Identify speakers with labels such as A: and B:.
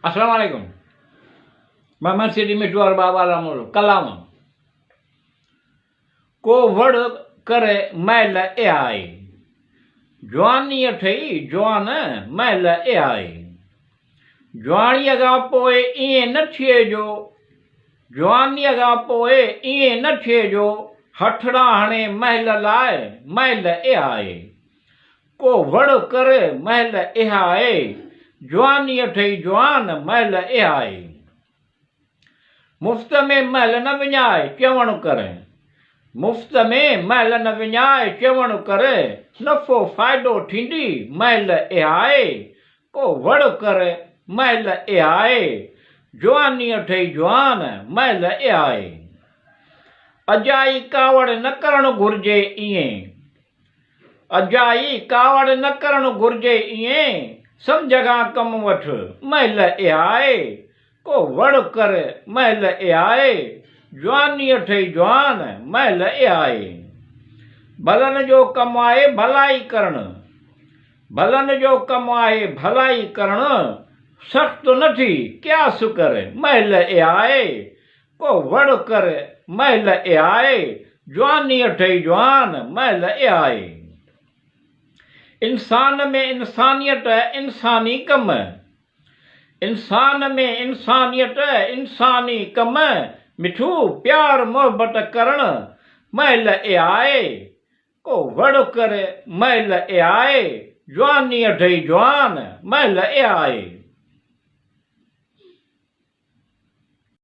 A: अस्सलाम वालेकुम। मैं सिटी मिठवार बाबा रामोल कलाम को वड़ करे मैल ए आए जवानी ठही जवान मैल ए आए जवानीअ खां पोइ ईअं न थिए जो जवानीअ खां पोइ ईअं न थिए जो हथड़ा हणे महल लाइ मैल ए आए को वड़ करे महल ए आए जवानीअ ठही जवान मैल ए आए मुफ्त में महल न विञाए चवण करे मुफ्त में महल न विञाए चवण करे नफ़ो फ़ाइदो थींदी महल ए आए को वड़ करे महल ए आए जवानीअ ठही जवान महल ए आए अजाई कावड़ न करणु घुरिजे ईअं अजाई कावड़ न करणु घुरिजे ईअं सम्झ खां कमु वठ महल ए आए को वड़ करे महल ए आए जवानीअ ठही जवान महल ए आए भलन जो कमु आहे भलाई करणु भलन जो कमु आहे भलाई करणु सख़्त न थी क्यास करे महल ए आए को वड़ करे महल ए आए जवानीअ ठही जवान महल ए आए इंसान में इंसानियत इंसानी कम इंसान में इंसानियत इंसानी कम मिठू प्यार मोहब्बत करण महल ए आए को वड़ करे महल ए आए जवानीअ ठही जवान महल ए आए।